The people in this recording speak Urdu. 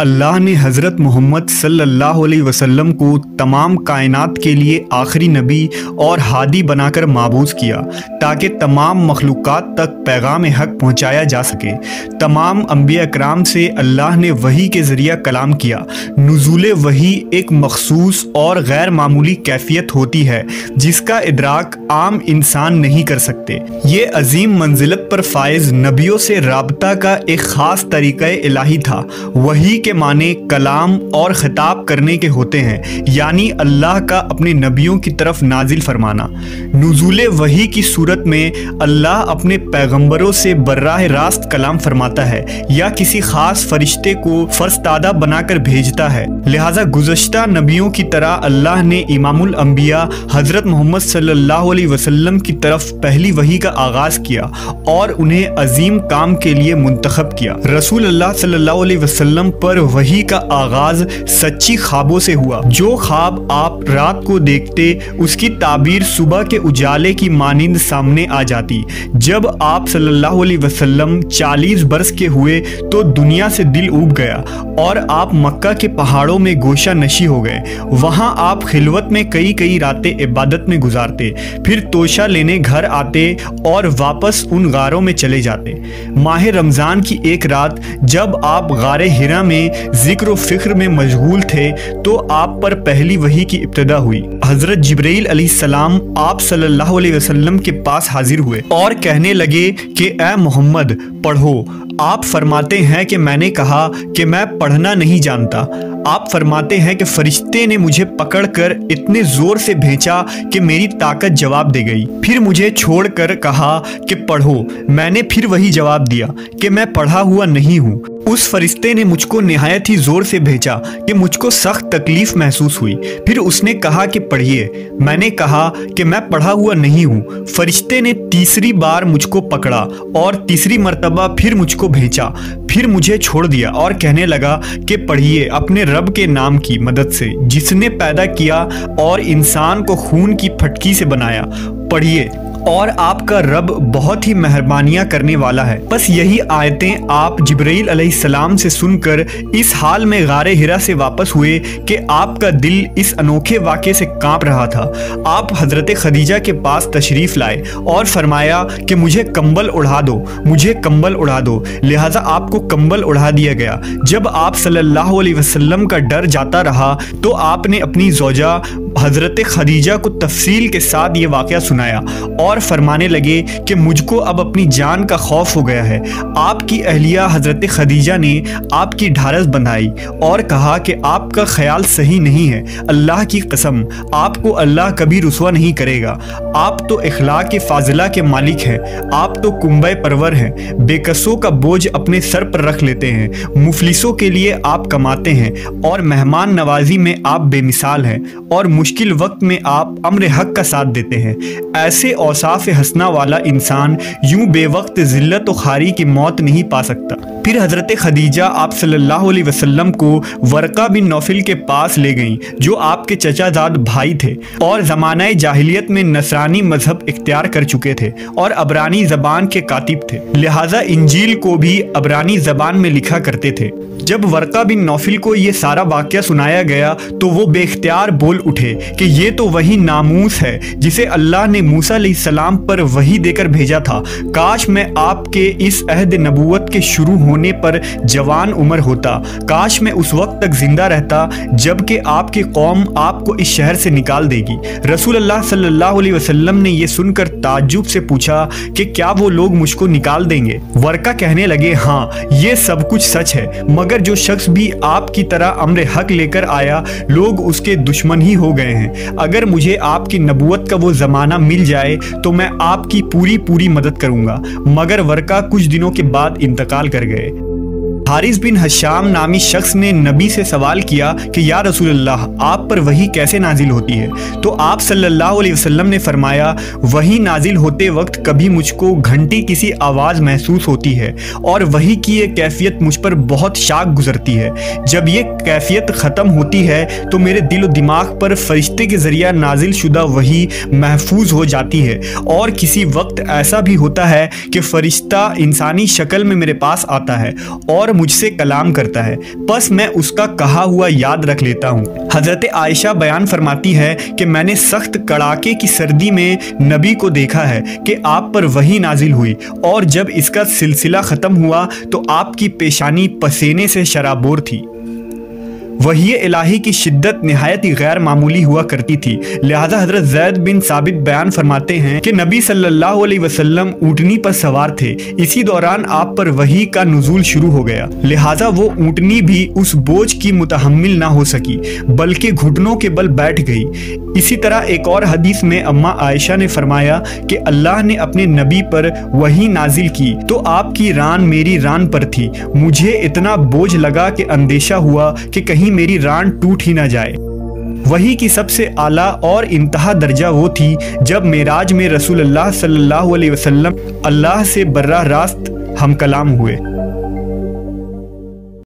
اللہ نے حضرت محمد صلی اللہ علیہ وسلم کو تمام کائنات کے لیے آخری نبی اور ہادی بنا کر مبعوث کیا تاکہ تمام مخلوقات تک پیغام حق پہنچایا جا سکے۔ تمام انبیاء اکرام سے اللہ نے وحی کے ذریعہ کلام کیا۔ نزول وحی ایک مخصوص اور غیر معمولی کیفیت ہوتی ہے جس کا ادراک عام انسان نہیں کر سکتے۔ یہ عظیم منزلت پر فائز نبیوں سے رابطہ کا ایک خاص طریقہ الہی تھا۔ وحی کے معنی کلام اور خطاب کرنے کے ہوتے ہیں، یعنی اللہ کا اپنے نبیوں کی طرف نازل فرمانا۔ نزول وحی کی صورت میں اللہ اپنے پیغمبروں سے براہ راست کلام فرماتا ہے یا کسی خاص فرشتے کو فرستادہ بنا کر بھیجتا ہے۔ لہٰذا گزشتہ نبیوں کی طرح اللہ نے امام الانبیاء حضرت محمد صلی اللہ علیہ وسلم کی طرف پہلی وحی کا آغاز کیا اور انہیں عظیم کام کے لیے منتخب کیا۔ رسول اللہ صلی اللہ علیہ وسلم پر وحی کا آغاز سچی خوابوں سے ہوا۔ جو خواب آپ رات کو دیکھتے اس کی تعبیر صبح کے اجالے کی مانند سامنے آ جاتی۔ جب آپ صلی اللہ علیہ وسلم 40 برس کے ہوئے تو دنیا سے دل اوب گیا اور آپ مکہ کے پہاڑوں میں گوشہ نشی ہو گئے۔ وہاں آپ خلوت میں کئی راتیں عبادت میں گزارتے، پھر توشہ لینے گھر آتے اور واپس ان غاروں میں چلے جاتے۔ ماہ رمضان کی ایک رات جب آپ غار ہرا میں ذکر و فکر میں مشغول تھے تو آپ پر پہلی وحی کی ابتدا ہوئی۔ حضرت جبرائیل علیہ السلام آپ صلی اللہ علیہ وسلم کے پاس حاضر ہوئے اور کہنے لگے کہ اے محمد پڑھو۔ آپ فرماتے ہیں کہ میں نے کہا کہ میں پڑھنا نہیں جانتا۔ آپ فرماتے ہیں کہ فرشتے نے مجھے پکڑ کر اتنے زور سے بھینچا کہ میری طاقت جواب دے گئی، پھر مجھے چھوڑ کر کہا کہ پڑھو۔ میں نے پھر وہی جواب دیا کہ میں پڑھا ہوا نہیں ہوں۔ اس فرشتے نے مجھ کو نہایت ہی زور سے بھینچا کہ مجھ کو سخت تکلیف محسوس ہوئی، پھر اس نے کہا کہ پڑھیے۔ میں نے کہا کہ میں پڑھا ہوا نہیں ہوں۔ فرشتے نے تیسری بار مجھ کو پکڑا اور تیسری مرتبہ پھر مجھ کو بھینچا، پھر مجھے چھوڑ دیا اور کہنے لگا کہ پڑھیے اپنے رب کے نام کی مدد سے جس نے پیدا کیا اور انسان کو خون کی پھٹکی سے بنایا، پڑھیے اور آپ کا رب بہت ہی مہربانیاں کرنے والا ہے۔ بس یہی آیتیں آپ جبرائیل علیہ السلام سے سن کر اس حال میں غار ہرا سے واپس ہوئے کہ آپ کا دل اس انوکھے واقعے سے کانپ رہا تھا۔ آپ حضرت خدیجہ کے پاس تشریف لائے اور فرمایا کہ مجھے کمبل اڑا دو، مجھے کمبل اڑا دو۔ لہٰذا آپ کو کمبل اڑا دیا گیا۔ جب آپ صلی اللہ علیہ وسلم کا ڈر جاتا رہا تو آپ نے اپنی زوجہ حضرت خدیجہ کو تفصیل کے ساتھ یہ واقعہ سنایا اور فرمانے لگے کہ مجھ کو اب اپنی جان کا خوف ہو گیا ہے۔ آپ کی اہلیہ حضرت خدیجہ نے آپ کی ڈھارس بندھائی اور کہا کہ آپ کا خیال صحیح نہیں ہے، اللہ کی قسم آپ کو اللہ کبھی رسوا نہیں کرے گا۔ آپ تو اخلاق فاضلہ کے مالک ہیں، آپ تو کنبہ پرور ہیں، بے کسوں کا بوجھ اپنے سر پر رکھ لیتے ہیں، مفلسوں کے لیے آپ کماتے ہیں اور مہمان نوازی میں آپ بے مثال ہیں اور مشکل وقت میں آپ امر حق کا ساتھ دیتے ہیں۔ ایسے اوصاف حسنہ والا انسان یوں بے وقت ذلت و خواری کی موت نہیں پا سکتا۔ پھر حضرت خدیجہ آپ صلی اللہ علیہ وسلم کو ورقہ بن نوفل کے پاس لے گئیں جو آپ کے چچا زاد بھائی تھے اور زمانہ جاہلیت میں نصرانی مذہب اختیار کر چکے تھے اور عبرانی زبان کے کاتب تھے، لہٰذا انجیل کو بھی عبرانی زبان میں لکھا کرتے تھے۔ جب ورقہ بن نوفل کو یہ سارا واقعہ سنایا گیا تو وہ بے اختیار بول اٹھے کہ یہ تو وہی ناموس ہے جسے اللہ نے موسیٰ علیہ السلام پر وحی دے کر بھیجا تھا۔ کاش میں آپ کے اس عہد نبوت کے شروع ہونے پر جوان عمر ہوتا، کاش میں اس وقت تک زندہ رہتا جبکہ آپ کی قوم آپ کو اس شہر سے نکال دے گی۔ رسول اللہ صلی اللہ علیہ وسلم نے یہ سن کر تعجب سے پوچھا کہ کیا وہ لوگ مجھ کو نکال دیں گے؟ ورقہ کہنے لگے ہاں یہ سب کچھ سچ ہے، مگر جو شخص بھی آپ کی طرح امر حق لے کر آیا لوگ اس کے دشمن ہی ہو گئے ہیں۔ اگر مجھے آپ کی نبوت کا وہ زمانہ مل جائے تو میں آپ کی پوری مدد کروں گا، مگر ورقہ کچھ دنوں کے بعد انتقال کر گئے۔ حارث بن حشام نامی شخص نے نبی سے سوال کیا کہ یا رسول اللہ آپ پر وحی کیسے نازل ہوتی ہے؟ تو آپ صلی اللہ علیہ وسلم نے فرمایا وحی نازل ہوتے وقت کبھی مجھ کو گھنٹی کسی آواز محسوس ہوتی ہے اور وحی کی یہ کیفیت مجھ پر بہت شاک گزرتی ہے۔ جب یہ کیفیت ختم ہوتی ہے تو میرے دل و دماغ پر فرشتے کے ذریعہ نازل شدہ وحی محفوظ ہو جاتی ہے، اور کسی وقت ایسا بھی ہوتا ہے کہ فرشتہ انسانی شکل میں میرے پاس آتا ہے اور مجھ سے کلام کرتا ہے، پس میں اس کا کہا ہوا یاد رکھ لیتا ہوں۔ حضرت عائشہ بیان فرماتی ہے کہ میں نے سخت کڑاکے کی سردی میں نبی کو دیکھا ہے کہ آپ پر وحی نازل ہوئی، اور جب اس کا سلسلہ ختم ہوا تو آپ کی پیشانی پسینے سے شرابور تھی۔ وحی الہی کی شدت نہایت ہی غیر معمولی ہوا کرتی تھی، لہذا حضرت زید بن ثابت بیان فرماتے ہیں کہ نبی صلی اللہ علیہ وسلم اونٹنی پر سوار تھے، اسی دوران آپ پر وحی کا نزول شروع ہو گیا، لہذا وہ اونٹنی بھی اس بوجھ کی متحمل نہ ہو سکی بلکہ گھٹنوں کے بل بیٹھ گئی۔ اسی طرح ایک اور حدیث میں اماں عائشہ نے فرمایا کہ اللہ نے اپنے نبی پر وحی نازل کی تو آپ کی ران میری ران پر تھی، مجھے اتنا بوجھ لگا کہ اندیشہ ہوا کہ کہیں میری ران ٹوٹ ہی نہ جائے۔ وحی کی سب سے اعلیٰ اور انتہا درجہ وہ تھی جب معراج میں رسول اللہ صلی اللہ علیہ وسلم اللہ سے براہ راست ہم کلام ہوئے۔